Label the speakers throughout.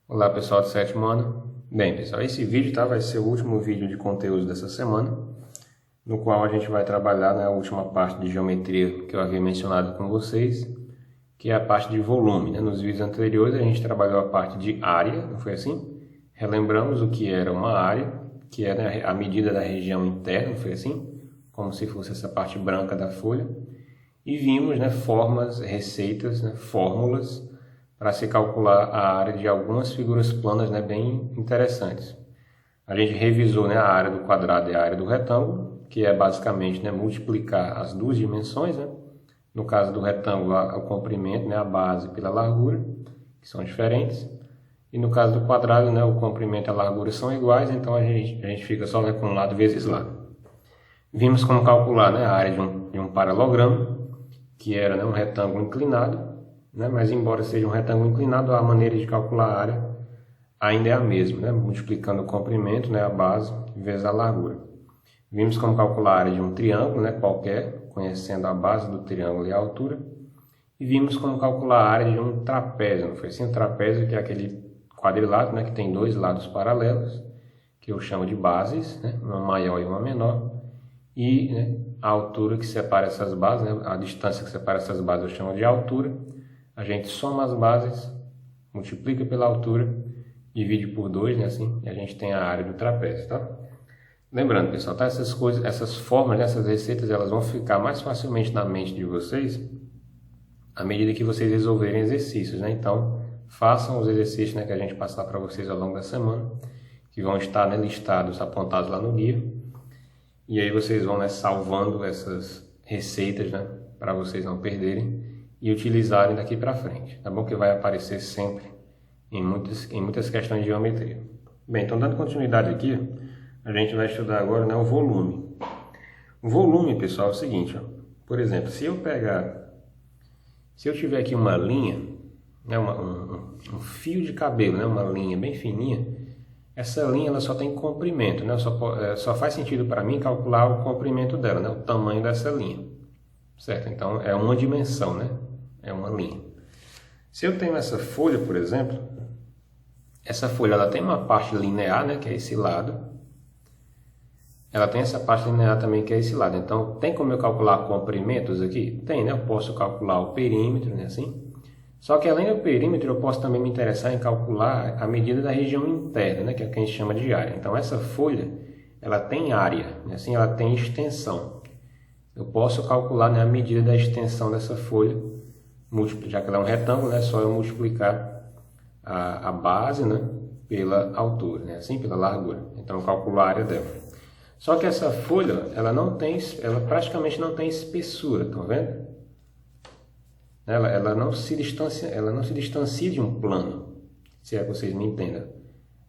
Speaker 1: Olá pessoal do sétimo ano. Bem pessoal, esse vídeo vai ser o último vídeo de conteúdo dessa semana, no qual a gente vai trabalhar a última parte de geometria que eu havia mencionado com vocês, que é a parte de volume. Nos vídeos anteriores a gente trabalhou a parte de área, não foi assim? Relembramos o que era uma área, que era a medida da região interna, não foi assim? Como se fosse essa parte branca da folha. E vimos formas, receitas, fórmulas, para se calcular a área de algumas figuras planas bem interessantes. A gente revisou a área do quadrado e a área do retângulo, que é basicamente multiplicar as duas dimensões. No caso do retângulo, o comprimento, a base pela largura, que são diferentes. E no caso do quadrado, o comprimento e a largura são iguais, então a gente fica só com um lado vezes lado. Vimos como calcular a área de um paralelogramo, que era um retângulo inclinado. Mas embora seja um retângulo inclinado, a maneira de calcular a área ainda é a mesma, multiplicando o comprimento, a base, vezes a largura. Vimos como calcular a área de um triângulo qualquer, conhecendo a base do triângulo e a altura. E vimos como calcular a área de um trapézio, não foi assim? Um trapézio que é aquele quadrilátero que tem dois lados paralelos, que eu chamo de bases, uma maior e uma menor. E a altura que separa essas bases, a distância que separa essas bases eu chamo de altura. A gente soma as bases, multiplica pela altura, divide por 2, assim, e a gente tem a área do trapézio, tá? Lembrando, pessoal, essas coisas, essas formas, essas receitas, elas vão ficar mais facilmente na mente de vocês à medida que vocês resolverem exercícios, Então, façam os exercícios que a gente passar para vocês ao longo da semana, que vão estar listados, apontados lá no guia. E aí vocês vão salvando essas receitas, para vocês não perderem e utilizarem daqui para frente, tá bom? Que vai aparecer sempre em muitas questões de geometria. Bem, então dando continuidade aqui, a gente vai estudar agora o volume. O volume, pessoal, é o seguinte, por exemplo, se eu tiver aqui uma linha, um fio de cabelo, uma linha bem fininha, essa linha ela só tem comprimento, só faz sentido para mim calcular o comprimento dela, o tamanho dessa linha, certo? Então é uma dimensão, é uma linha. Se eu tenho essa folha, por exemplo, essa folha ela tem uma parte linear, que é esse lado. Ela tem essa parte linear também, que é esse lado. Então, tem como eu calcular comprimentos aqui? Tem, Eu posso calcular o perímetro, assim. Só que além do perímetro, eu posso também me interessar em calcular a medida da região interna, que é o que a gente chama de área. Então, essa folha, ela tem área, assim, ela tem extensão. Eu posso calcular a medida da extensão dessa folha, já que ela é um retângulo, é só eu multiplicar a base pela altura, assim, pela largura. Então, eu calculo a área dela. Só que essa folha, ela praticamente não tem espessura, estão vendo? Ela não se distancia de um plano, se é que vocês me entendam.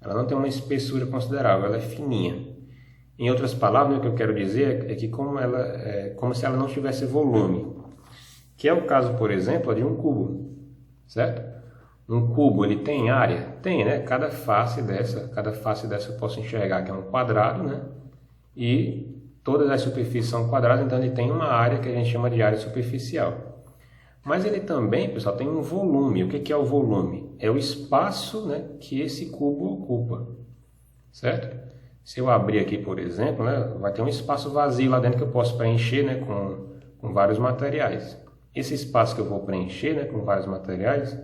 Speaker 1: Ela não tem uma espessura considerável, ela é fininha. Em outras palavras, o que eu quero dizer é que como se ela não tivesse volume, que é o caso, por exemplo, de um cubo, certo? Um cubo, ele tem área? Tem, Cada face dessa eu posso enxergar que é um quadrado, E todas as superfícies são quadradas, então ele tem uma área que a gente chama de área superficial. Mas ele também, pessoal, tem um volume. O que é o volume? É o espaço que esse cubo ocupa, certo? Se eu abrir aqui, por exemplo, vai ter um espaço vazio lá dentro que eu posso preencher com vários materiais. Esse espaço que eu vou preencher com vários materiais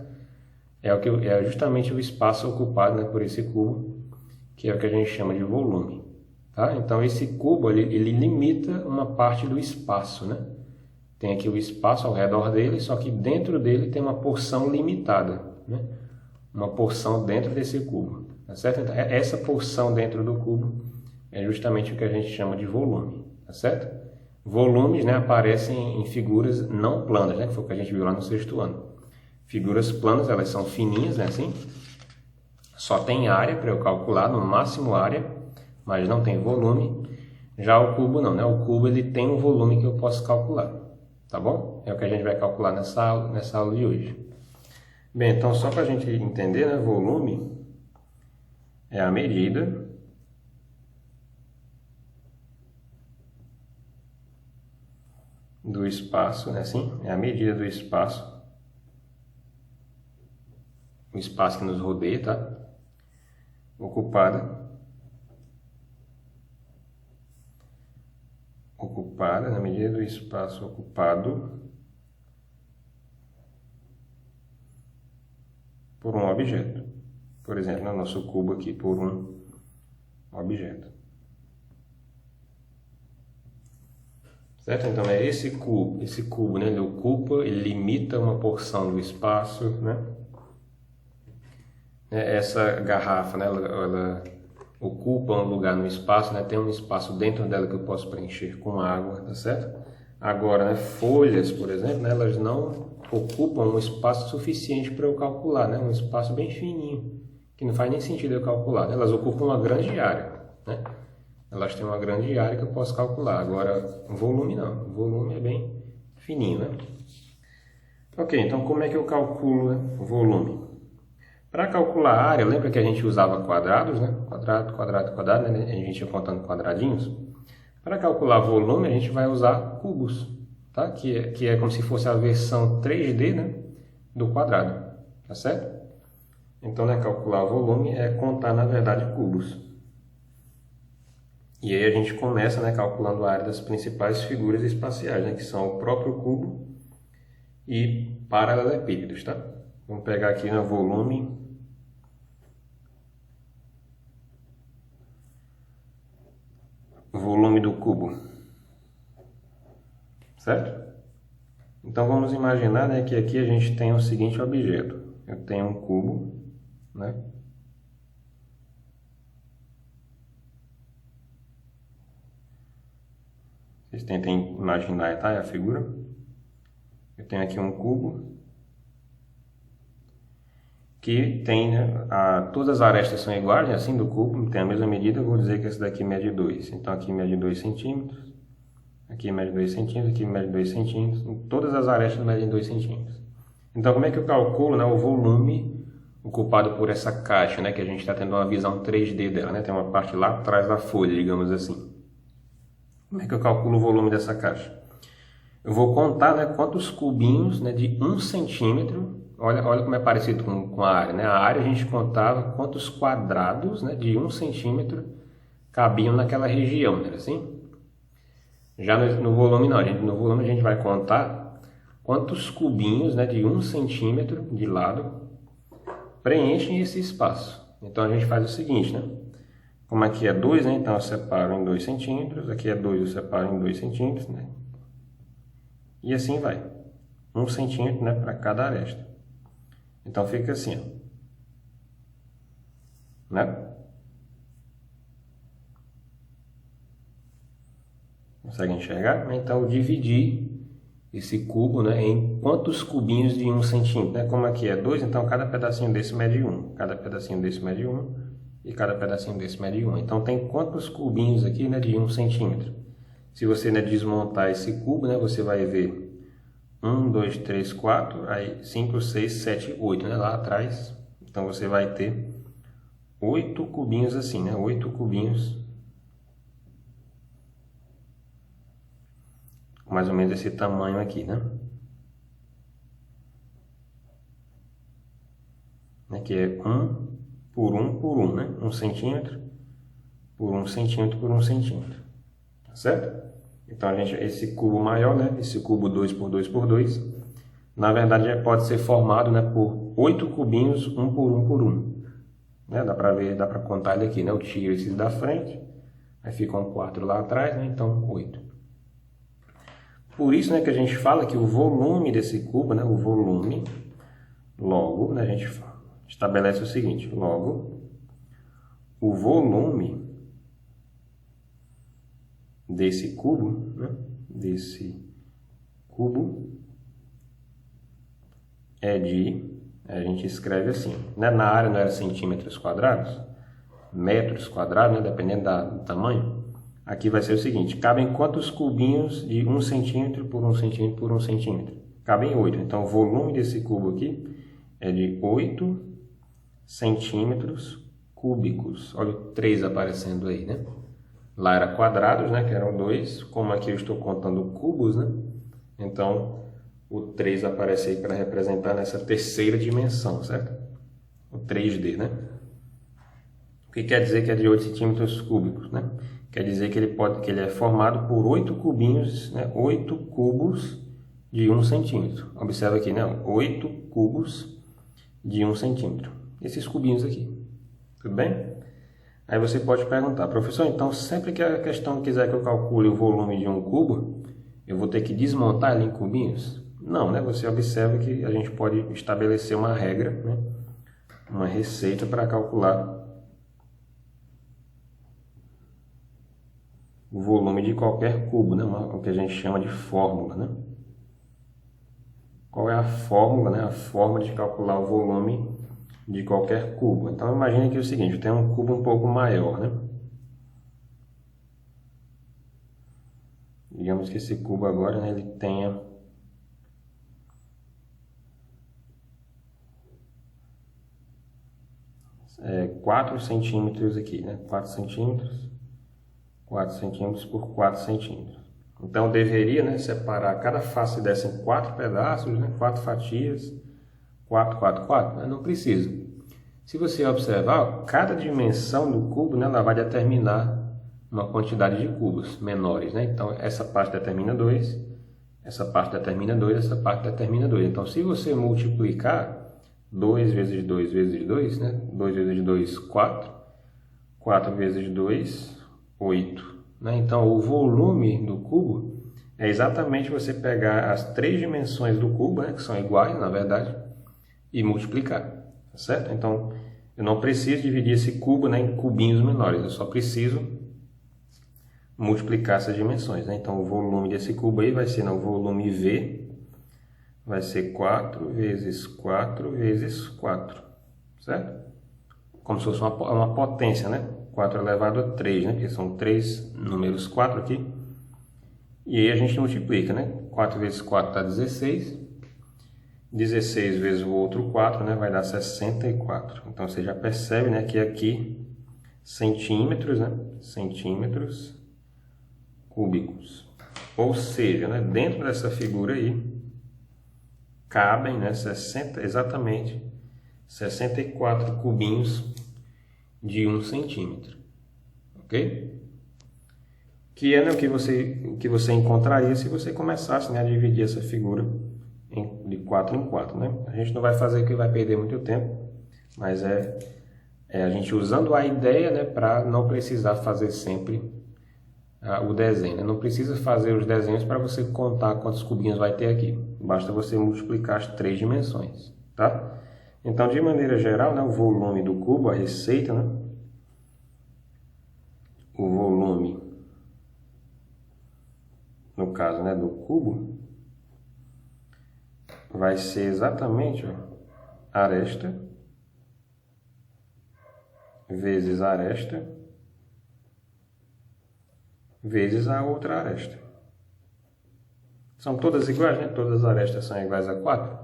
Speaker 1: é justamente o espaço ocupado por esse cubo, que é o que a gente chama de volume. Tá? Então, esse cubo ele limita uma parte do espaço. Tem aqui o espaço ao redor dele, só que dentro dele tem uma porção limitada. Uma porção dentro desse cubo. Tá certo? Então, essa porção dentro do cubo é justamente o que a gente chama de volume. Tá certo? Volumes aparecem em figuras não planas, que foi o que a gente viu lá no sexto ano. Figuras planas, elas são fininhas, assim. Só tem área para eu calcular, no máximo área, mas não tem volume. Já o cubo não, O cubo ele tem um volume que eu posso calcular, tá bom? É o que a gente vai calcular nessa aula de hoje. Bem, então só para a gente entender, volume é a medida do espaço, assim, é a medida do espaço, o espaço que nos rodeia, tá? ocupada na medida do espaço ocupado por um objeto. Por exemplo, no nosso cubo aqui, por um objeto. Certo? Então, é esse cubo, né? Ele ocupa, ele limita uma porção do espaço, né? Essa garrafa, né? Ela ocupa um lugar no espaço, né? Tem um espaço dentro dela que eu posso preencher com água, tá certo? Agora, né? Folhas, por exemplo, né? Elas não ocupam um espaço suficiente para eu calcular, né? Um espaço bem fininho, que não faz nem sentido eu calcular, né? Elas ocupam uma grande área, né? Elas têm uma grande área que eu posso calcular. Agora, o volume não. O volume é bem fininho, né? Ok, então como é que eu calculo, né, o volume? Para calcular a área, lembra que a gente usava quadrados, né? Quadrado, quadrado, quadrado, né? A gente ia contando quadradinhos. Para calcular volume, a gente vai usar cubos, tá? Que é como se fosse a versão 3D, né, do quadrado, tá certo? Então, né, calcular o volume é contar, na verdade, cubos. E aí a gente começa, né, calculando a área das principais figuras espaciais, né, que são o próprio cubo e paralelepípedos, tá? Vamos pegar aqui no volume do cubo, certo? Então vamos imaginar, né, que aqui a gente tem o seguinte objeto. Eu tenho um cubo, né? Vocês tentem imaginar, tá? A figura. Eu tenho aqui um cubo que tem, né, todas as arestas são iguais, né, assim, do cubo, tem a mesma medida. Eu vou dizer que esse daqui mede 2. Então aqui mede 2 centímetros, aqui mede 2 centímetros, aqui mede 2 centímetros. Todas as arestas medem 2 centímetros. Então como é que eu calculo, né, o volume ocupado por essa caixa, né, que a gente está tendo uma visão 3D dela, né? Tem uma parte lá atrás da folha, digamos assim. Como é que eu calculo o volume dessa caixa? Eu vou contar, né, quantos cubinhos, né, de 1 centímetro, olha como é parecido com a área, né? A área a gente contava quantos quadrados, né, de 1 centímetro cabiam naquela região, né, assim? Já no volume não, no volume a gente vai contar quantos cubinhos, né, de 1 centímetro de lado preenchem esse espaço. Então a gente faz o seguinte, né? Como aqui é 2, né? Então eu separo em 2 centímetros. Aqui é 2, eu separo em 2 centímetros, né? E assim vai. 1 centímetro, né, para cada aresta. Então fica assim, ó, né? Consegue enxergar? Então eu dividi esse cubo, né, em quantos cubinhos de 1 centímetro, né? Como aqui é 2, então cada pedacinho desse mede 1. Cada pedacinho desse mede 1. E cada pedacinho desse mede 1. Então tem quantos cubinhos aqui, né, de 1 centímetro? Se você, né, desmontar esse cubo, né, você vai ver 1, 2, 3, 4, aí 5, 6, 7, 8, né, lá atrás. Então você vai ter 8 cubinhos assim, né, 8 cubinhos. Mais ou menos esse tamanho aqui, né? Aqui é 1 por 1 por 1, né? 1 centímetro por 1 centímetro por 1 centímetro. Tá certo? Então, esse cubo maior, né? Esse cubo 2 por 2 por 2, na verdade, pode ser formado, né, por 8 cubinhos, 1 por 1 por 1. Né? Dá para ver, dá para contar ele aqui, né? Eu tiro esses da frente, aí ficam 4 lá atrás, né? Então, 8. Por isso, né, que a gente fala que o volume desse cubo, né, o volume, logo, né, a gente estabelece o seguinte, logo, o volume desse cubo, né, é de, a gente escreve assim, né, na área não era centímetros quadrados, metros quadrados, né, dependendo do tamanho. Aqui vai ser o seguinte, cabem quantos cubinhos de 1 centímetro por 1 centímetro por 1 centímetro? Cabem 8. Então, o volume desse cubo aqui é de 8 centímetros cúbicos. Olha o 3 aparecendo aí, né? Lá era quadrados, né? Que eram 2. Como aqui eu estou contando cubos, né? Então, o 3 aparece aí para representar nessa terceira dimensão, certo? O 3D, né? que quer dizer que é de 8 centímetros cúbicos, né? Quer dizer que ele é formado por 8 cubinhos, né? 8 cubos de 1 centímetro. Observa aqui, né? 8 cubos de 1 centímetro. Esses cubinhos aqui. Tudo bem? Aí você pode perguntar, professor, então sempre que a questão quiser que eu calcule o volume de um cubo, eu vou ter que desmontar ele em cubinhos? Não, né? Você observa que a gente pode estabelecer uma regra, né? Uma receita para calcular o volume de qualquer cubo, né? O que a gente chama de fórmula, né? Qual é a fórmula, né? A forma de calcular o volume de qualquer cubo. Então imagine que é o seguinte, eu tenho um cubo um pouco maior, né? Digamos que esse cubo agora, né, ele tenha 4 centímetros aqui, né? 4 centímetros, 4 centímetros por 4 centímetros. Então, eu deveria, né, separar cada face dessa em 4 pedaços, né, 4 fatias, 4, 4, 4. Mas não precisa. Se você observar, cada dimensão do cubo, né, ela vai determinar uma quantidade de cubos menores, né? Então, essa parte determina 2, essa parte determina 2, essa parte determina 2. Então, se você multiplicar 2 vezes 2 vezes 2, né? 2 vezes 2, 4. 4 vezes 2, 8. Né? Então, o volume do cubo é exatamente você pegar as 3 dimensões do cubo, né? Que são iguais, na verdade, e multiplicar. Tá certo? Então, eu não preciso dividir esse cubo, né, em cubinhos menores. Eu só preciso multiplicar essas dimensões. Né? Então, o volume desse cubo aí vai ser, o volume V, vai ser 4 vezes 4 vezes 4, certo? Como se fosse uma potência, né? 4 elevado a 3, né? Porque são 3 números 4 aqui. E aí a gente multiplica, né? 4 vezes 4 dá 16. 16 vezes o outro 4, né? Vai dar 64. Então, você já percebe, né? Que aqui, centímetros, né? Centímetros cúbicos. Ou seja, né? Dentro dessa figura aí, cabem, né, exatamente 64 cubinhos de 1 centímetro, ok? Que é, né, o que você encontraria se você começasse, né, a dividir essa figura de 4 em 4, né? A gente não vai fazer porque vai perder muito tempo, mas é a gente usando a ideia, né, para não precisar fazer sempre o desenho, né? Não precisa fazer os desenhos para você contar quantos cubinhos vai ter aqui. Basta você multiplicar as 3 dimensões, tá? Então, de maneira geral, né, o volume do cubo, a receita, né? O volume, no caso, né, do cubo, vai ser exatamente, ó, aresta vezes aresta vezes a outra aresta. São todas iguais, né? Todas as arestas são iguais a 4.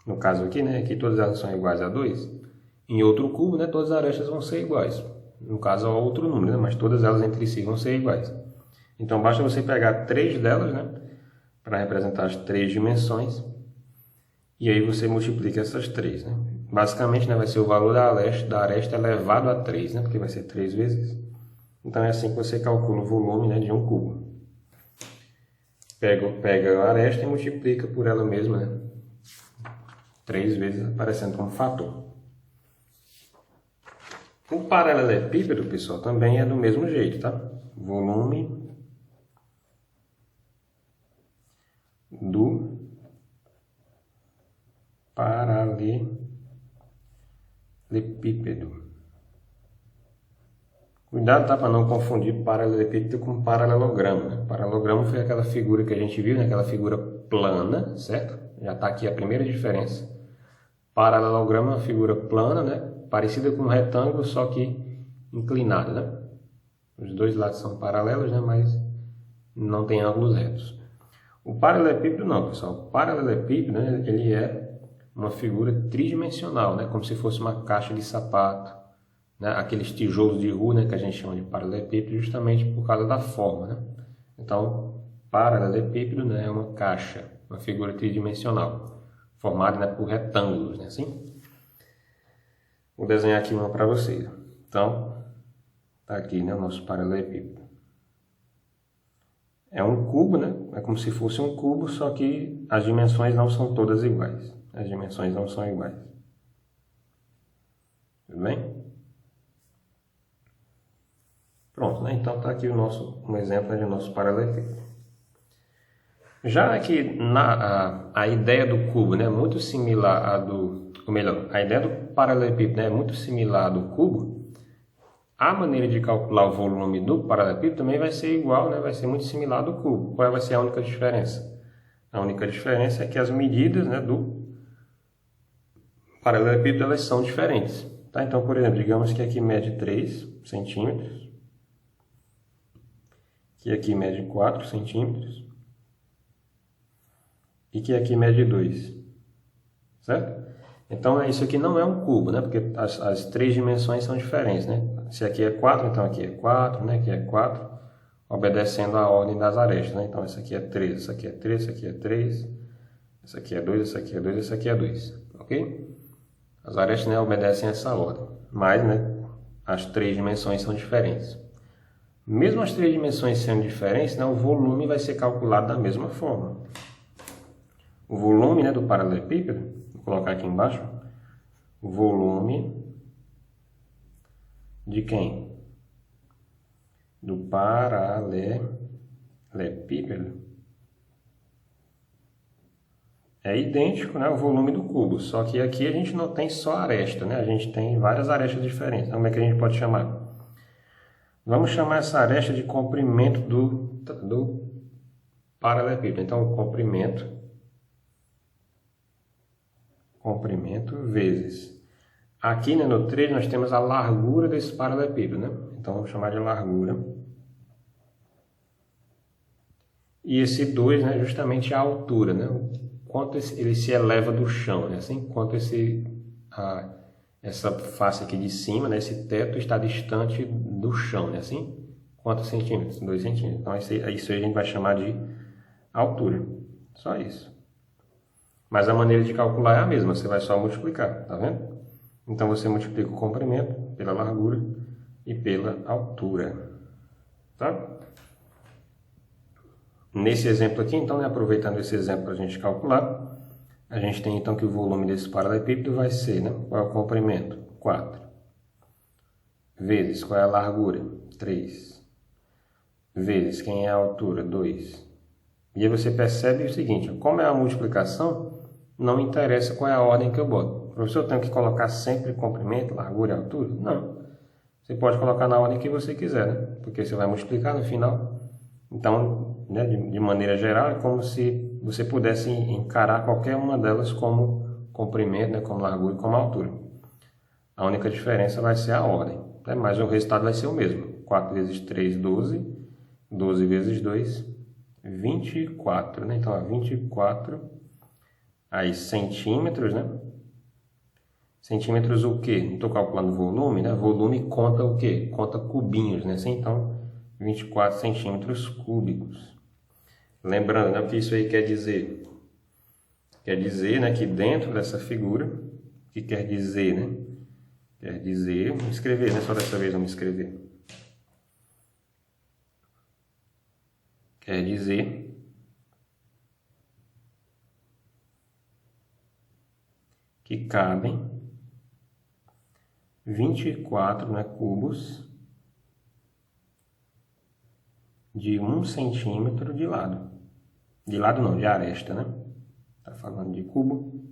Speaker 1: No caso aqui, né? Aqui todas elas são iguais a 2. Em outro cubo, né? Todas as arestas vão ser iguais. No caso, é outro número, né? Mas todas elas entre si vão ser iguais. Então, basta você pegar 3 delas, né? Para representar as 3 dimensões. E aí você multiplica essas 3, né? Basicamente, né? Vai ser o valor da aresta elevado a 3, né? Porque vai ser 3 vezes. Então, é assim que você calcula o volume, né, de um cubo. Pega a aresta e multiplica por ela mesma, né? 3 vezes aparecendo como fator. O paralelepípedo, pessoal, também é do mesmo jeito, tá? Volume do paralelepípedo. Cuidado, tá, para não confundir paralelepípedo com paralelogramo, né? Paralelogramo foi aquela figura que a gente viu, né? Aquela figura plana, certo? Já está aqui a primeira diferença. Paralelogramo é uma figura plana, né? Parecida com um retângulo, só que inclinada, né? Os dois lados são paralelos, né? Mas não tem ângulos retos. O paralelepípedo não, pessoal. O paralelepípedo, né? Ele é uma figura tridimensional, né? Como se fosse uma caixa de sapato. Né, aqueles tijolos de rua, né, que a gente chama de paralelepípedo, justamente por causa da forma, né? Então, paralelepípedo, né, é uma caixa, uma figura tridimensional, formada, né, por retângulos, né, assim? Vou desenhar aqui uma para vocês. Então, Tá aqui, né, o nosso paralelepípedo. É um cubo, né? É como se fosse um cubo, só que as dimensões não são todas iguais. As dimensões não são iguais. Tudo bem? Pronto, né? Então tá aqui um exemplo de nosso paralelepípedo. Já que a ideia do cubo, né, é muito similar à ou melhor, a ideia do paralelepípedo, né, é muito similar à do cubo, a maneira de calcular o volume do paralelepípedo também vai ser igual, né, vai ser muito similar ao do cubo. Qual vai ser a única diferença? A única diferença é que as medidas, né, do paralelepípedo elas são diferentes. Tá? Então, por exemplo, digamos que aqui mede 3 centímetros, que aqui mede 4 centímetros e que aqui mede 2, certo? Então, isso aqui não é um cubo, né? Porque as três dimensões são diferentes, né? Se aqui é 4, então aqui é 4, né? Aqui é 4, obedecendo à ordem das arestas, né? Então, isso aqui é 3, isso aqui é 3, isso aqui é 3, isso aqui é 2, isso aqui é 2, isso aqui é 2, ok? As arestas, né, obedecem a essa ordem, mas, né, as três dimensões são diferentes. Mesmo as três dimensões sendo diferentes, né, o volume vai ser calculado da mesma forma. O volume, né, do paralelepípedo, vou colocar aqui embaixo, o volume de quem? Do paralelepípedo é idêntico, né, ao volume do cubo, só que aqui a gente não tem só aresta, né, a gente tem várias arestas diferentes. Então, como é que a gente pode chamar? Vamos chamar essa aresta de comprimento do paralelepípedo. Então, o comprimento vezes. Aqui, né, no 3 nós temos a largura desse paralelepípedo, né? Então, vamos chamar de largura. E esse 2, né, justamente a altura, né? Quanto ele se eleva do chão, né? Assim, quanto essa face aqui de cima, né, esse teto está distante do chão, né? Assim, quantos centímetros? 2 centímetros. Então, isso a gente vai chamar de altura. Só isso. Mas a maneira de calcular é a mesma, você vai só multiplicar, tá vendo? Então, você multiplica o comprimento pela largura e pela altura, tá? Nesse exemplo aqui, então, né, aproveitando esse exemplo para a gente calcular, a gente tem então que o volume desse paralelepípedo vai ser, né? Qual é o comprimento? 4. Vezes, qual é a largura? 3. Vezes, quem é a altura? 2. E aí você percebe o seguinte, como é a multiplicação, não interessa qual é a ordem que eu boto. Professor, eu tenho que colocar sempre comprimento, largura e altura? Não. Você pode colocar na ordem que você quiser, né? Porque você vai multiplicar no final. Então, né, de maneira geral, é como se você pudesse encarar qualquer uma delas como comprimento, né, como largura e como altura. A única diferença vai ser a ordem, né, mas o resultado vai ser o mesmo. 4 vezes 3, 12. 12 vezes 2, 24. Né? Então, 24 aí centímetros, né? Centímetros o quê? Não estou calculando volume, né? Volume conta o quê? Conta cubinhos, né? Então, 24 centímetros cúbicos. Lembrando, né, o que isso aí quer dizer? Quer dizer, né, que dentro dessa figura, o que quer dizer, né? Quer dizer, vou escrever, né? Só dessa vez vamos escrever. Quer dizer que cabem 24, né, cubos de 1 centímetro de lado. De lado não, de aresta, né? Tá falando de cubo.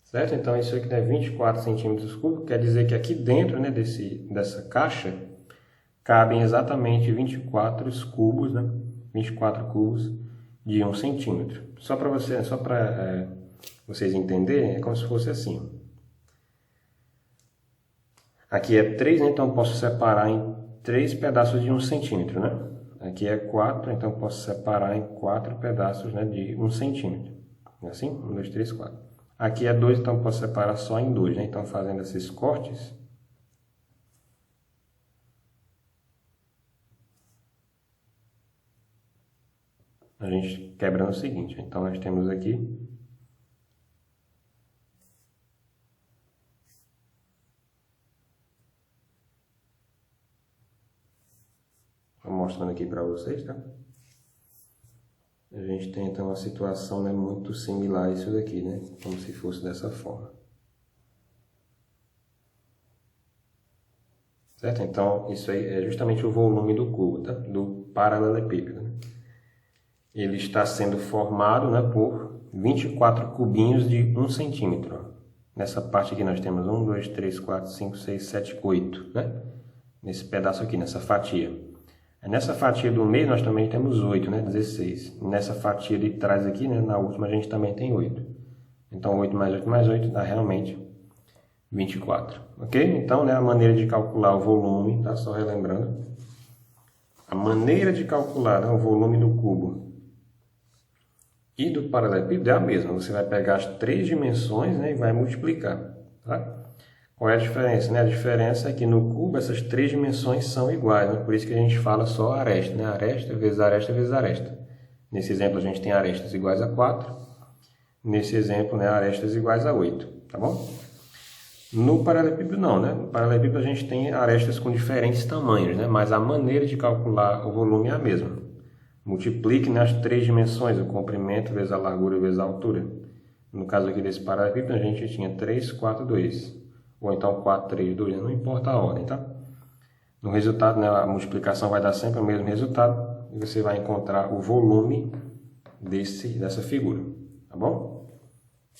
Speaker 1: Certo? Então, isso aqui é 24 centímetros cúbicos. Quer dizer que aqui dentro, né, dessa caixa cabem exatamente 24 cubos, né? 24 cubos de 1 centímetro. Só para vocês entenderem, é como se fosse assim. Aqui é 3, né? Então eu posso separar em 3 pedaços de 1 centímetro, né? Aqui é 4, então eu posso separar em 4 pedaços, né, de 1 centímetro. Assim? 1, 2, 3, 4. Aqui é 2, então eu posso separar só em 2, né? Então, fazendo esses cortes, a gente quebra no seguinte. Então, nós temos aqui mostrando aqui para vocês, tá? A gente tem então uma situação, né, muito similar a isso daqui, né? Como se fosse dessa forma. Certo? Então, isso aí é justamente o volume do cubo, tá? Do paralelepípedo, né? Ele está sendo formado, né, por 24 cubinhos de 1 centímetro. Ó. Nessa parte aqui nós temos 1, 2, 3, 4, 5, 6, 7, 8, né? Nesse pedaço aqui, nessa fatia. Nessa fatia do meio nós também temos 8, né? 16. Nessa fatia de trás aqui, né, na última a gente também tem 8. Então 8 mais 8 mais 8 dá realmente 24, ok? Então, né, a maneira de calcular o volume, tá? Só relembrando. A maneira de calcular, né, o volume do cubo e do paralelepípedo é a mesma. Você vai pegar as 3 dimensões, né, e vai multiplicar, tá? Qual é a diferença? Né? A diferença é que no cubo essas 3 dimensões são iguais, né? Por isso que a gente fala só aresta, né? Aresta vezes aresta vezes aresta. Nesse exemplo a gente tem arestas iguais a 4. Nesse exemplo, né, arestas iguais a 8, tá bom? No paralelepípedo não, né? No paralelepípedo a gente tem arestas com diferentes tamanhos, né? Mas a maneira de calcular o volume é a mesma. Multiplique nas 3 dimensões, o comprimento vezes a largura vezes a altura. No caso aqui desse paralelepípedo a gente tinha 3, 4, 2. Ou então 4, 3, 2, né? Não importa a ordem, tá? No resultado, né, a multiplicação vai dar sempre o mesmo resultado. E você vai encontrar o volume dessa figura, tá bom?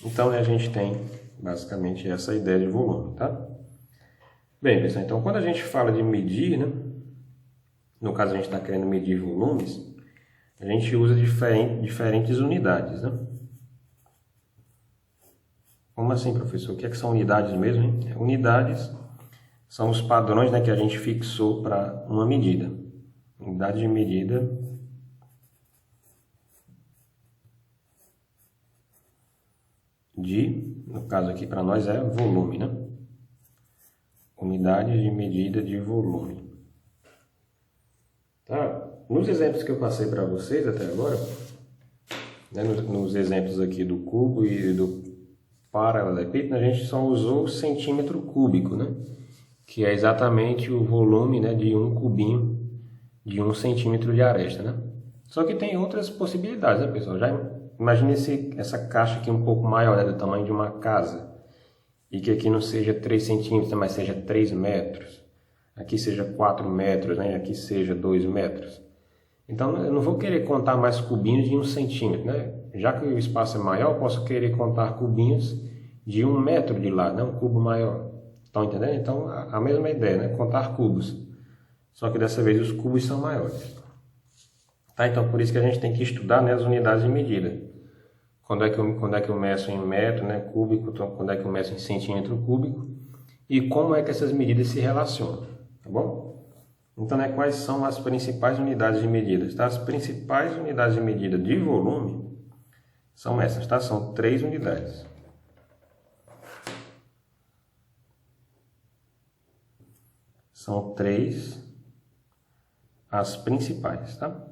Speaker 1: Então, né, a gente tem basicamente essa ideia de volume, tá? Bem, pessoal, então quando a gente fala de medir, né? No caso a gente está querendo medir volumes, a gente usa diferentes unidades, né? Como assim, professor? O que é que são unidades mesmo, hein? Unidades são os padrões, né, que a gente fixou para uma medida. Unidade de medida no caso aqui para nós é volume, né? Unidade de medida de volume. Tá? Nos exemplos que eu passei para vocês até agora, né, nos exemplos aqui do cubo e do paralelepípedo, a gente só usou o centímetro cúbico, né? Que é exatamente o volume, né, de um cubinho de 1 centímetro de aresta, né? Só que tem outras possibilidades, né, pessoal? Já imagine essa caixa aqui um pouco maior, né, do tamanho de uma casa, e que aqui não seja 3 centímetros, mas seja 3 metros. Aqui seja 4 metros, né? Aqui seja 2 metros. Então, eu não vou querer contar mais cubinhos de 1 centímetro, né? Já que o espaço é maior, eu posso querer contar cubinhos de 1 metro de lado, né? Um cubo maior. Estão entendendo? Então, a mesma ideia, né? Contar cubos. Só que dessa vez os cubos são maiores. Tá? Então, por isso que a gente tem que estudar, né, as unidades de medida. Quando é que eu meço em metro, né, cúbico, então, quando é que eu meço em centímetro cúbico. E como é que essas medidas se relacionam. Tá bom? Então, né, quais são as principais unidades de medida? Tá? As principais unidades de medida de volume são essas, tá? São 3 unidades. São 3 as principais, tá?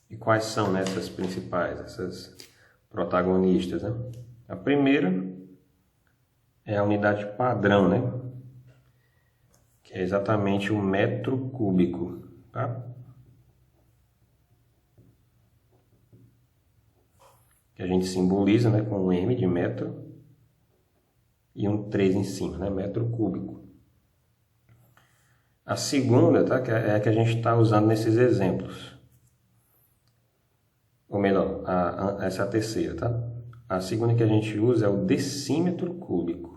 Speaker 1: E quais são essas principais, essas protagonistas, né? A primeira é a unidade padrão, né? Que é exatamente o metro cúbico, tá? Que a gente simboliza, né, com um M de metro e um 3 em cima, né? Metro cúbico. A segunda, tá? Que é a que a gente está usando nesses exemplos. Ou melhor, essa é a terceira, tá? A segunda que a gente usa é o decímetro cúbico.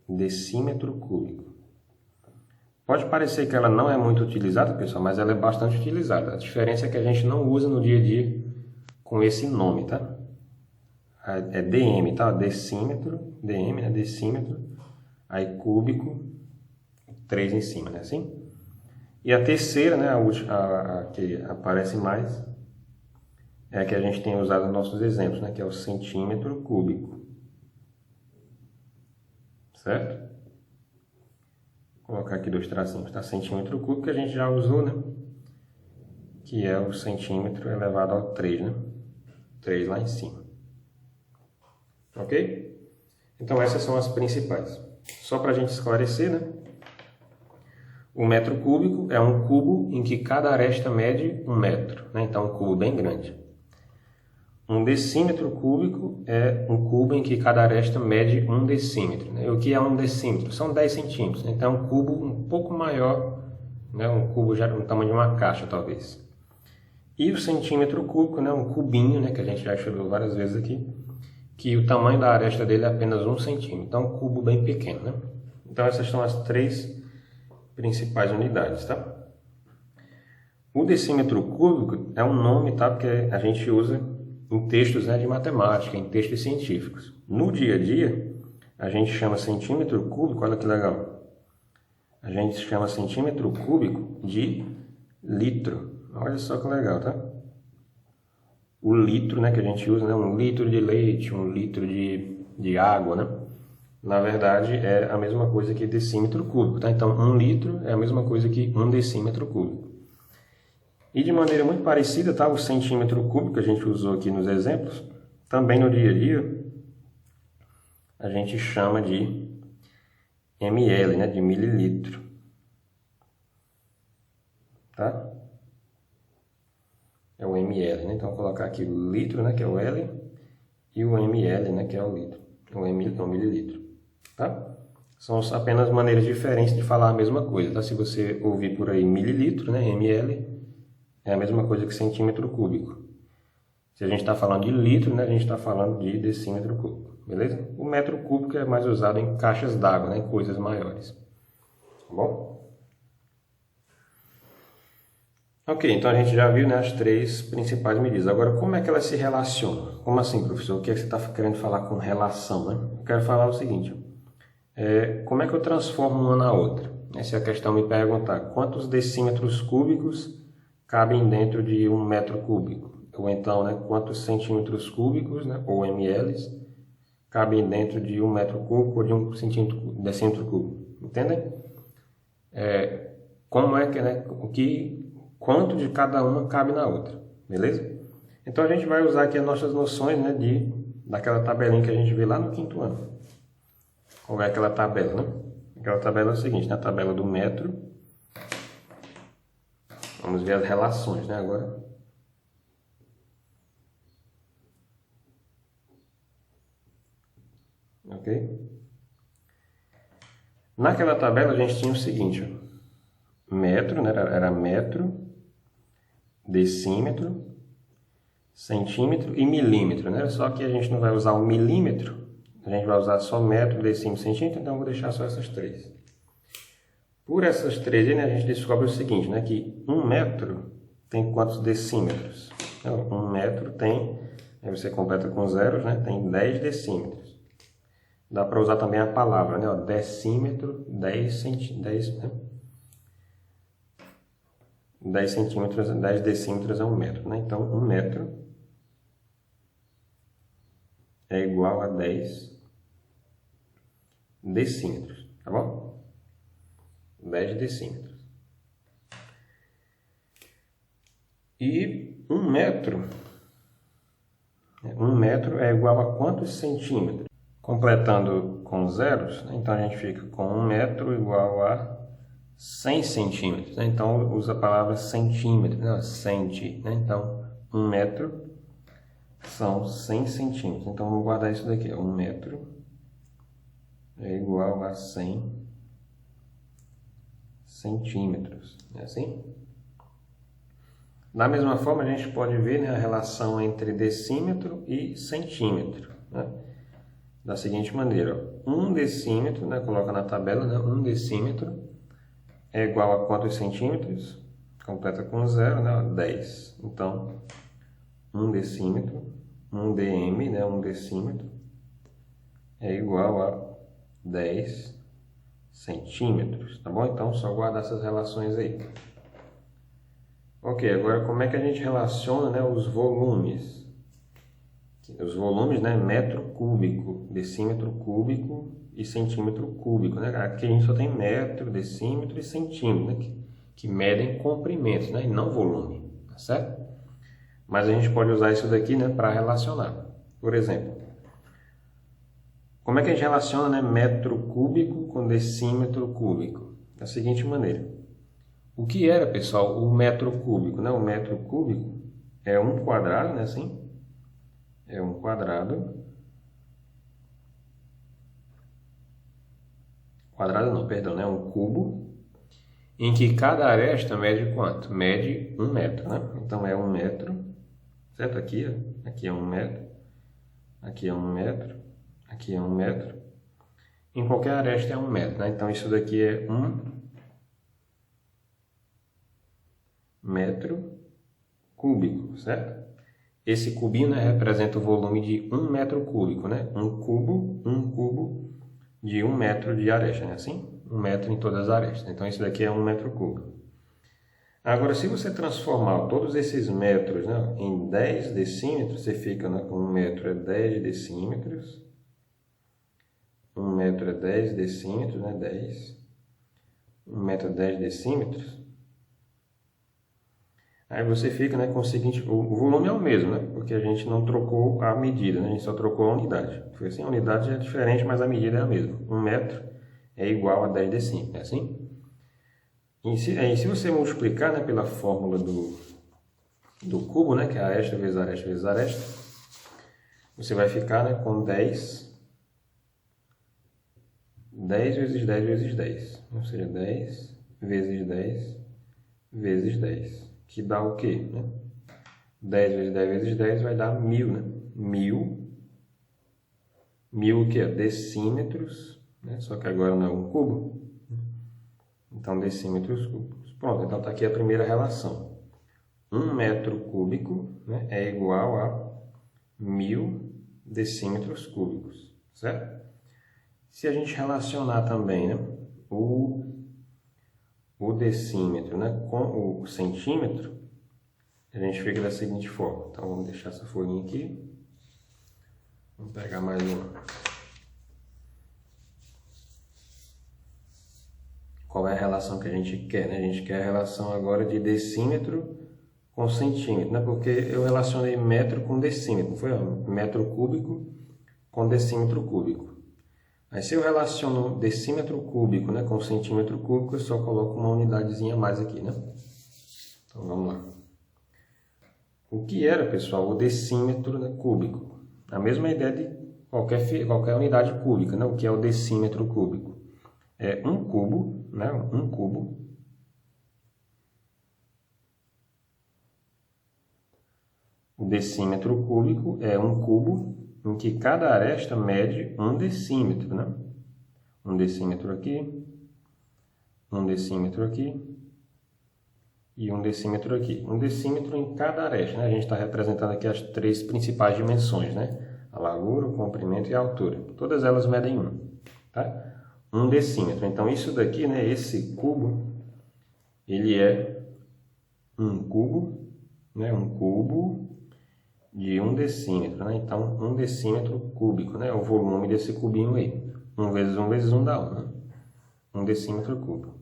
Speaker 1: Decímetro cúbico. Pode parecer que ela não é muito utilizada, pessoal, mas ela é bastante utilizada. A diferença é que a gente não usa no dia a dia com esse nome, tá? É DM, tá? Decímetro, DM, né? Decímetro, aí cúbico, 3 em cima, né? Assim? E a terceira, né? A que aparece mais, é a que a gente tem usado nos nossos exemplos, né? Que é o centímetro cúbico. Certo? Vou colocar aqui 2 tracinhos, tá? Centímetro cúbico que a gente já usou, né? Que é o centímetro elevado ao 3, né? 3 lá em cima. Ok? Então essas são as principais. Só para a gente esclarecer, né? O metro cúbico é um cubo em que cada aresta mede 1 metro, né? Então um cubo bem grande. Um decímetro cúbico é um cubo em que cada aresta mede 1 decímetro. Né? O que é 1 decímetro? São 10 centímetros. Né? Então é um cubo um pouco maior, né? Um cubo já no tamanho de uma caixa, talvez. E o centímetro cúbico, né? Um cubinho, né? Que a gente já estudou várias vezes aqui, que o tamanho da aresta dele é apenas 1 centímetro. Então é um cubo bem pequeno. Né? Então essas são as 3 principais unidades. Tá? O decímetro cúbico é um nome, tá? Porque a gente usa em textos, né, de matemática, em textos científicos. No dia a dia, a gente chama centímetro cúbico, olha que legal, a gente chama centímetro cúbico de litro. Olha só que legal, tá? O litro, né, que a gente usa, né, 1 litro de leite, 1 litro de água, né? Na verdade, é a mesma coisa que decímetro cúbico, tá? Então, 1 litro é a mesma coisa que 1 decímetro cúbico. E de maneira muito parecida, tá? O centímetro cúbico que a gente usou aqui nos exemplos, também no dia a dia, a gente chama de ml, né? De mililitro. Tá? É o ml, né? Então, vou colocar aqui o litro, né? Que é o L, e o ml, né? Que é o litro. O ml é o mililitro. Tá? São apenas maneiras diferentes de falar a mesma coisa, tá? Se você ouvir por aí mililitro, né? ml, é a mesma coisa que centímetro cúbico. Se a gente está falando de litro, né, a gente está falando de decímetro cúbico, beleza? O metro cúbico é mais usado em caixas d'água, né, em coisas maiores. Tá bom? Ok, então a gente já viu, né, as 3 principais medidas. Agora, como é que elas se relacionam? Como assim, professor? O que é que você está querendo falar com relação, né? Eu quero falar o seguinte, como é que eu transformo uma na outra? Essa é a questão, me perguntar quantos decímetros cúbicos cabem dentro de 1 metro cúbico. Ou então, né, quantos centímetros cúbicos, né, ou ml, cabem dentro de 1 metro cúbico ou de 1 decímetro cúbico. Entendem? Como é que, né, quanto de cada uma cabe na outra. Beleza? Então a gente vai usar aqui as nossas noções, né, daquela tabelinha que a gente vê lá no 5º ano. Qual é aquela tabela, né? Aquela tabela é o seguinte, né, a tabela do metro. Vamos ver as relações, né, agora. Ok? Naquela tabela a gente tinha o seguinte, ó. Metro, né, era metro, decímetro, centímetro e milímetro, né? Só que a gente não vai usar o milímetro, a gente vai usar só metro, decímetro, centímetro, então eu vou deixar só essas 3. Por essas 3, né, a gente descobre o seguinte, né, que 1 metro tem quantos decímetros? Então, 1 metro tem, aí você completa com zeros, né, tem 10 decímetros. Dá para usar também a palavra, né, ó, decímetro, 10 centímetros, né? 10 centímetros, 10 decímetros é 1 metro, né? Então, 1 metro é igual a 10 decímetros, tá bom? 10 decímetros. E 1 metro é igual a quantos centímetros? Completando com zeros, né? Então a gente fica com 1 metro igual a 100 centímetros, né? Então usa a palavra centímetro, né? Centi, né? Então 1 metro são 100 centímetros. Então vamos guardar isso daqui, 1 metro é igual a 100 centímetros, é assim? Da mesma forma, a gente pode ver, né, a relação entre decímetro e centímetro, né? Da seguinte maneira, ó, 1 decímetro, né, coloca na tabela, né, 1 decímetro é igual a quantos centímetros? Completa com zero, né, 10. Então, 1 decímetro, 1 dm, né, 1 decímetro, é igual a 10 centímetros, tá bom? Então, só guardar essas relações aí. Ok, agora como é que a gente relaciona, né, os volumes? Os volumes, né, metro cúbico, decímetro cúbico e centímetro cúbico, né? Aqui a gente só tem metro, decímetro e centímetro, né, que medem comprimentos, né, e não volume, tá certo? Mas a gente pode usar isso daqui, né, para relacionar. Por exemplo, Como é que a gente relaciona, né, metro cúbico com decímetro cúbico? Da seguinte maneira. O que era, pessoal, o metro cúbico? Né? O metro cúbico é um quadrado, né, assim? É um quadrado. Quadrado não, perdão, né? Um cubo. Em que cada aresta mede quanto? Mede 1 metro, né? Então é 1 metro, certo? Aqui é 1 metro. Aqui é 1 metro. Aqui é 1 metro. Em qualquer aresta é 1 metro, né? Então isso daqui é 1 metro cúbico, certo? Esse cubinho, né, representa o volume de 1 metro cúbico, né? Um cubo de 1 metro de aresta, né? Assim, 1 metro em todas as arestas. Então isso daqui é 1 metro cúbico. Agora, se você transformar todos esses metros, né, em 10 decímetros, você fica, né, com 1 metro é 10 decímetros. 1 metro é 10 decímetros, né? 10. 1 metro é 10 decímetros. Aí você fica, né, com o seguinte, o volume é o mesmo, né? Porque a gente não trocou a medida, né? A gente só trocou a unidade. Foi assim, a unidade é diferente, mas a medida é a mesma. 1 metro é igual a 10 decímetros, é assim? E se você multiplicar, né, pela fórmula do cubo, né, que é aresta vezes aresta vezes aresta, você vai ficar, né, com 10 vezes 10 vezes 10. Ou seja, 10 vezes 10 vezes 10. Que dá o quê? Né? 10 vezes 10 vezes 10 vai dar 1000, né? 1000 o quê? Decímetros, né? Só que agora não é um cubo. Então, decímetros cúbicos. Pronto, então está aqui a primeira relação. 1 metro cúbico, né, é igual a 1000 decímetros cúbicos, certo? Se a gente relacionar também, né, o decímetro, né, com o centímetro, a gente fica da seguinte forma. Então, vamos deixar essa folhinha aqui. Vamos pegar mais uma. Qual é a relação que a gente quer, né? A gente quer a relação agora de decímetro com centímetro, né? Porque eu relacionei metro com decímetro, não foi? Metro cúbico com decímetro cúbico. Aí se eu relaciono decímetro cúbico, né, com centímetro cúbico, eu só coloco uma unidadezinha a mais aqui, né? Então vamos lá. O que era, pessoal, o decímetro, né, cúbico? A mesma ideia de qualquer unidade cúbica, né? O que é o decímetro cúbico? É um cubo, né? Um cubo. O decímetro cúbico é um cubo em que cada aresta mede 1 decímetro, né? 1 decímetro aqui, 1 decímetro aqui e 1 decímetro aqui. 1 decímetro em cada aresta, né? A gente está representando aqui as 3 principais dimensões, né? A largura, o comprimento e a altura. Todas elas medem 1, tá? 1 decímetro. Então, isso daqui, né? Esse cubo, ele é um cubo, né? Um cubo de 1 decímetro, né? Então, 1 decímetro cúbico, né? É o volume desse cubinho aí. 1 vezes 1 vezes 1 dá 1, né? 1 decímetro cúbico.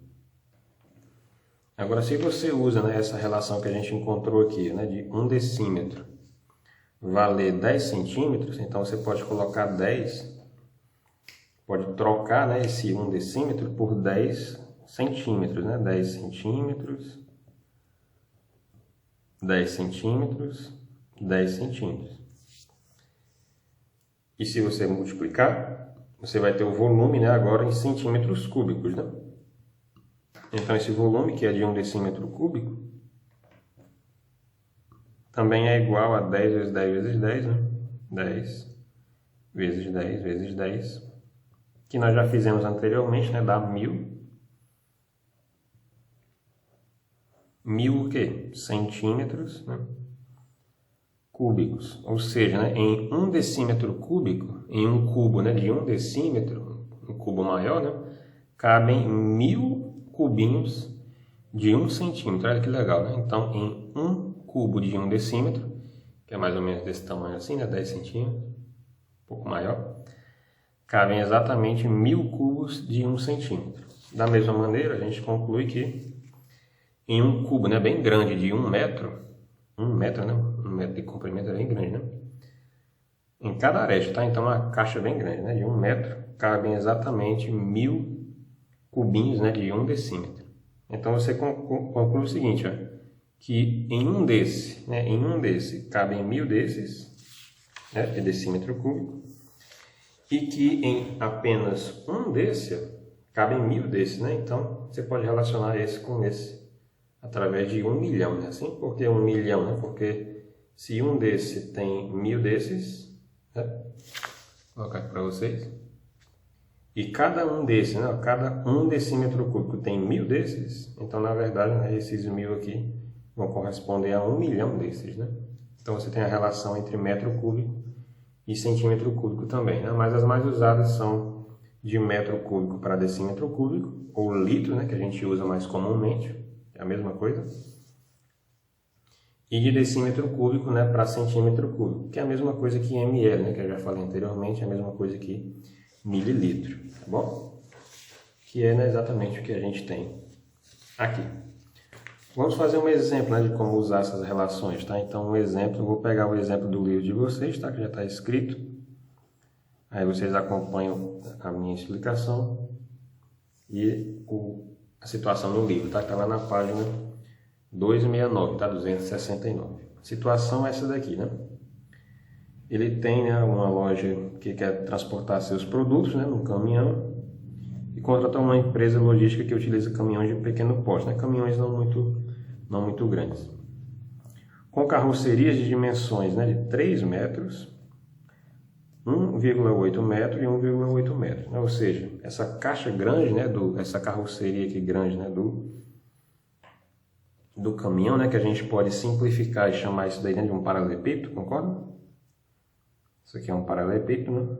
Speaker 1: Agora, se você usa, né, essa relação que a gente encontrou aqui, né, de 1 decímetro valer 10 centímetros, então você pode colocar 10, pode trocar, né, esse 1 decímetro por 10 centímetros, né? 10 centímetros, 10 centímetros, 10 centímetros. E se você multiplicar, você vai ter o volume, né, agora em centímetros cúbicos, né? Então, esse volume, que é de 1 decímetro cúbico, também é igual a 10 vezes 10 vezes 10, né? 10 vezes 10 vezes 10, que nós já fizemos anteriormente, né? Dá 1000. 1000 o quê? Centímetros, né, cúbicos. Ou seja, né, em 1 decímetro cúbico, em um cubo, né, de 1 decímetro, um cubo maior, né, cabem 1000 cubinhos de 1 centímetro. Olha que legal, né? Então, em um cubo de 1 decímetro, que é mais ou menos desse tamanho assim, né, 10 centímetros, um pouco maior, cabem exatamente 1000 cubos de 1 centímetro. Da mesma maneira, a gente conclui que em um cubo, né, bem grande de 1 metro, 1 metro, né, 1 metro de comprimento é bem grande, né? em cada aresta, tá? Então, uma caixa bem grande, né? De 1 metro, cabem exatamente 1000 cubinhos, né? De 1 decímetro. Então, você conclui o seguinte, ó, que em um desse, né? Em um desse, cabem 1000 desses, né? De decímetro cúbico, e que em apenas um desse, ó, cabem 1000 desses, né? Então, você pode relacionar esse com esse através de 1 milhão, né? Assim, por que 1 milhão, né? Porque se um desse tem 1000 desses, né? Vou colocar aqui para vocês. E cada um desses, né? Cada 1 decímetro cúbico tem 1000 desses. Então, na verdade, né, esses 1000 aqui vão corresponder a 1 milhão desses, né? Então, você tem a relação entre metro cúbico e centímetro cúbico também, né? Mas as mais usadas são de metro cúbico para decímetro cúbico, ou litro, né? Que a gente usa mais comumente, é a mesma coisa. E de decímetro cúbico, né, para centímetro cúbico, que é a mesma coisa que ml, né, que eu já falei anteriormente, é a mesma coisa que mililitro, tá bom? Que é, né, exatamente o que a gente tem aqui. Vamos fazer um exemplo, né, de como usar essas relações, tá? Então, um exemplo, eu vou pegar o exemplo do livro de vocês, tá, que já está escrito. Aí vocês acompanham a minha explicação e a situação no livro, tá? Que está lá na página 269, tá? 269. A situação é essa daqui, né? Ele tem, né, uma loja que quer transportar seus produtos, né, num caminhão e contratou uma empresa logística que utiliza caminhões de pequeno porte, né? Caminhões não muito grandes. Com carrocerias de dimensões, né, de 3 metros, 1,8 metro e 1,8 metro, né? Ou seja, essa caixa grande, né, essa carroceria aqui grande, né, do caminhão, né, que a gente pode simplificar e chamar isso daí, né, de um paralelepípedo, concorda? Isso aqui é um paralelepípedo, né?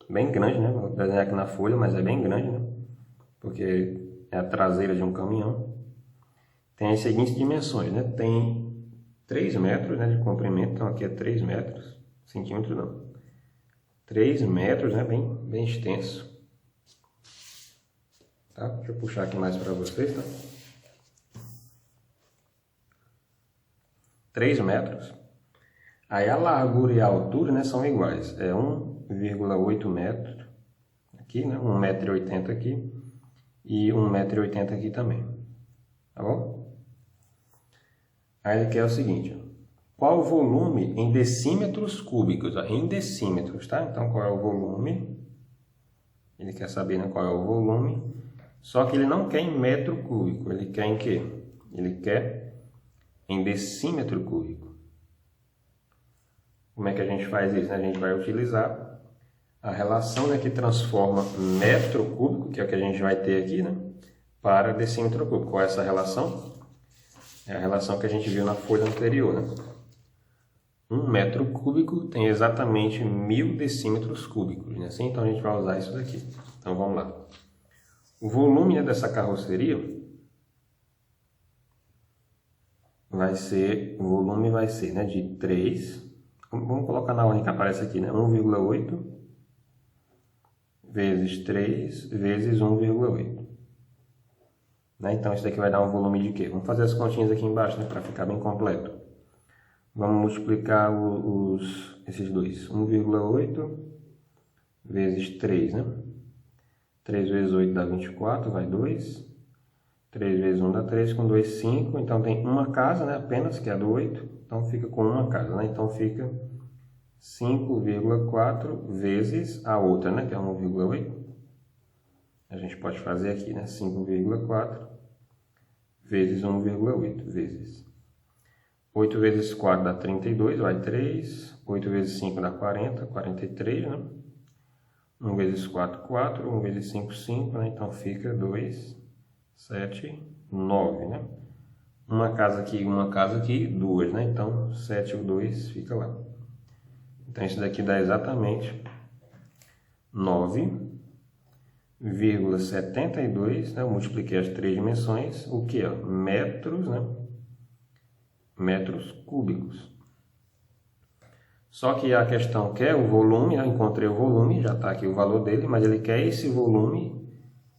Speaker 1: Bem grande, né? Vou desenhar aqui na folha, mas é bem grande, né? Porque é a traseira de um caminhão. Tem as seguintes dimensões, né? Tem 3 metros, né, de comprimento, então aqui é 3 metros, centímetros não. 3 metros, né, bem extenso. Tá? Deixa eu puxar aqui mais para vocês, tá? 3 metros. Aí a largura e a altura, né, são iguais. É 1,8 metro aqui, né? 1,80 m aqui e 1,80 m aqui também. Tá bom? Aí ele quer o seguinte, ó. Qual o volume em decímetros cúbicos? Ó, em decímetros, tá? Então, qual é o volume? Ele quer saber, né, qual é o volume. Só que ele não quer em metro cúbico. Ele quer em quê? Ele quer em decímetro cúbico. Como é que a gente faz isso? A gente vai utilizar a relação, né, que transforma metro cúbico, que é o que a gente vai ter aqui, né, para decímetro cúbico. Qual é essa relação? É a relação que a gente viu na folha anterior, né? 1 metro cúbico tem exatamente 1000 decímetros cúbicos, né? Assim, então a gente vai usar isso daqui. Então vamos lá. O volume, né, dessa carroceria vai ser, né, de 3, vamos colocar na ordem que aparece aqui, né? 1,8 vezes 3 vezes 1,8. Né? Então isso daqui vai dar um volume de quê? Vamos fazer as continhas aqui embaixo, né, para ficar bem completo. Vamos multiplicar esses dois. 1,8 vezes 3, né? 3 vezes 8 dá 24, vai 2. 3 vezes 1 dá 3, com 2, 5. Então tem uma casa, né, apenas, que é a do 8. Então fica com uma casa, né? Então fica 5,4 vezes a outra, né, que é 1,8. A gente pode fazer aqui, né? 5,4 vezes 1,8 vezes 8 vezes 4 dá 32, vai 3. 8 vezes 5 dá 40, 43, né? 1 vezes 4, 4. 1 vezes 5, 5, né? Então fica 2, 7, 9, né? Uma casa aqui, 2, né? Então 7 ou 2 fica lá. Então isso daqui dá exatamente 9,72, né? Eu multipliquei as 3 dimensões, o que é? Metros, né? Metros cúbicos. Só que a questão quer o volume, né? Eu encontrei o volume, já está aqui o valor dele, mas ele quer esse volume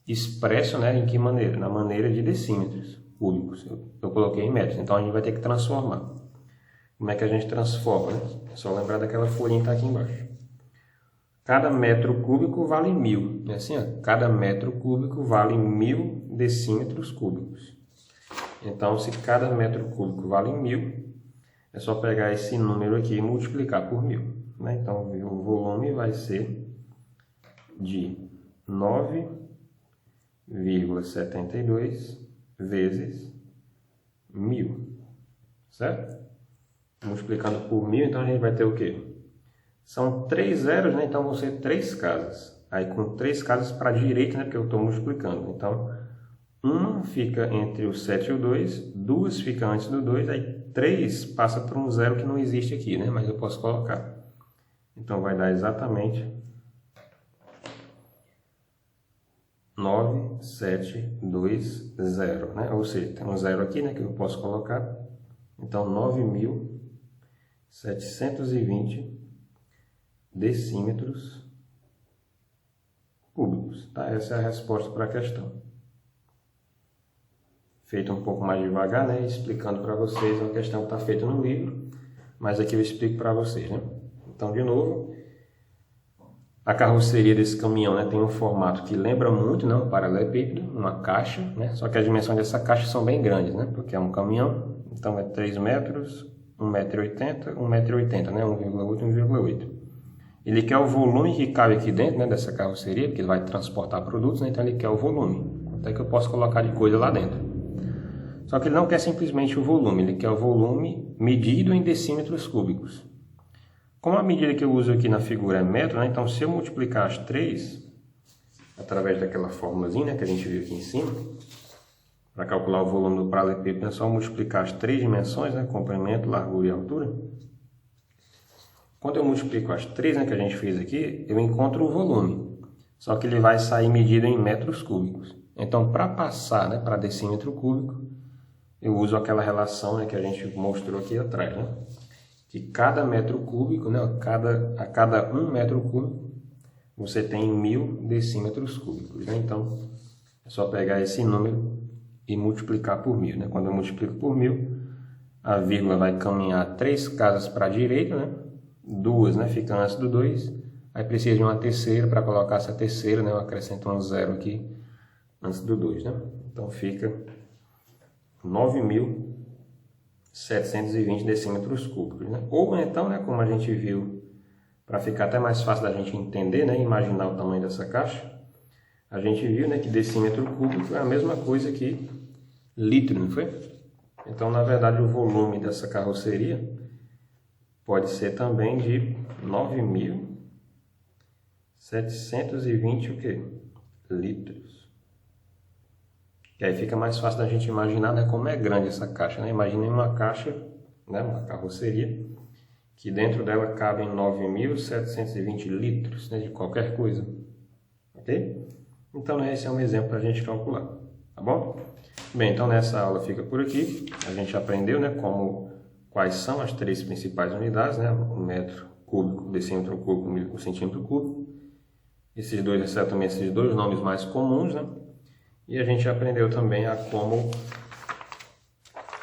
Speaker 1: expresso, né? Em que maneira? Na maneira de decímetros cúbicos. Eu coloquei em metros, então a gente vai ter que transformar. como é que a gente transforma, né? É só lembrar daquela folhinha que está aqui embaixo. Cada metro cúbico vale 1000. É assim, ó, cada metro cúbico vale 1000 decímetros cúbicos. Então, se cada metro cúbico vale 1000, é só pegar esse número aqui e multiplicar por 1000. Né? Então, o volume vai ser de 9,72 vezes 1000. Certo? Multiplicando por 1000, então a gente vai ter o quê? São 3 zeros, né? Então vão ser 3 casas. Aí com 3 casas para a direita, né? Porque eu estou multiplicando. Então, uma fica entre o 7 e o 2, 2 fica antes do 2, aí 3 passa por um zero que não existe aqui, né? Mas eu posso colocar. Então vai dar exatamente 9720, né? Ou seja, tem um zero aqui, né? Que eu posso colocar. Então, 9.720 decímetros cúbicos. Tá? Essa é a resposta para a questão. Feito um pouco mais devagar, né? Explicando para vocês a questão que está feita no livro, mas aqui eu explico para vocês, né? Então, de novo, a carroceria desse caminhão, né, tem um formato que lembra muito, né, um paralelepípedo, uma caixa, né? Só que as dimensões dessa caixa são bem grandes, né? Porque é um caminhão, então é 3 metros, 1,80 m, 1,80 m, né? 1,8, 1,8. Ele quer o volume que cabe aqui dentro, né, dessa carroceria, porque ele vai transportar produtos, né? Então ele quer o volume. Até que eu posso colocar de coisa lá dentro. Só que ele não quer simplesmente o volume, ele quer o volume medido em decímetros cúbicos. Como a medida que eu uso aqui na figura é metro, né? Então se eu multiplicar as 3, através daquela formulazinha, né, que a gente viu aqui em cima, para calcular o volume do paralelepípedo, é só multiplicar as 3 dimensões, né, comprimento, largura e altura. Quando eu multiplico as 3, né, que a gente fez aqui, eu encontro o volume. Só que ele vai sair medido em metros cúbicos. Então, para passar, né, para decímetro cúbico, eu uso aquela relação, né, que a gente mostrou aqui atrás, né? Que cada metro cúbico, né, a cada 1 metro cúbico, você tem 1000 decímetros cúbicos. Né? Então, é só pegar esse número e multiplicar por 1000. Né? Quando eu multiplico por 1000, a vírgula vai caminhar 3 casas para a direita, né? 2, né, fica antes do 2. Aí precisa de uma terceira para colocar essa terceira, né? Eu acrescento um zero aqui antes do 2. Né? Então, fica 9.720 decímetros cúbicos, né? Ou então, né, como a gente viu, para ficar até mais fácil da gente entender, né, imaginar o tamanho dessa caixa, a gente viu, né, que decímetro cúbico é a mesma coisa que litro, não foi? Então, na verdade, o volume dessa carroceria pode ser também de 9.720 o quê? Litros. E aí fica mais fácil da gente imaginar, né, como é grande essa caixa. Né? Imaginem uma caixa, né, uma carroceria, que dentro dela cabem 9.720 litros, né, de qualquer coisa. Ok? Então esse é um exemplo para a gente calcular. Tá bom? Bem, então nessa aula fica por aqui. A gente aprendeu, né, quais são as 3 principais unidades, né, o metro cúbico, o decímetro cúbico, o centímetro cúbico. Esses dois, exatamente esses 2 nomes mais comuns, né? E a gente aprendeu também a como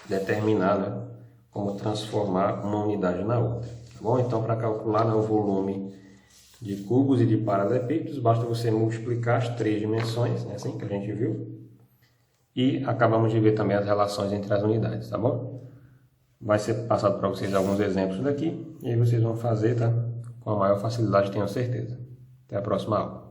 Speaker 1: determinar, né, como transformar uma unidade na outra. Tá bom? Então, para calcular, né, o volume de cubos e de paralelepípedos, basta você multiplicar as 3 dimensões, né, assim que a gente viu, e acabamos de ver também as relações entre as unidades, tá bom? Vai ser passado para vocês alguns exemplos daqui, e aí vocês vão fazer, tá? Com a maior facilidade, tenho certeza. Até a próxima aula.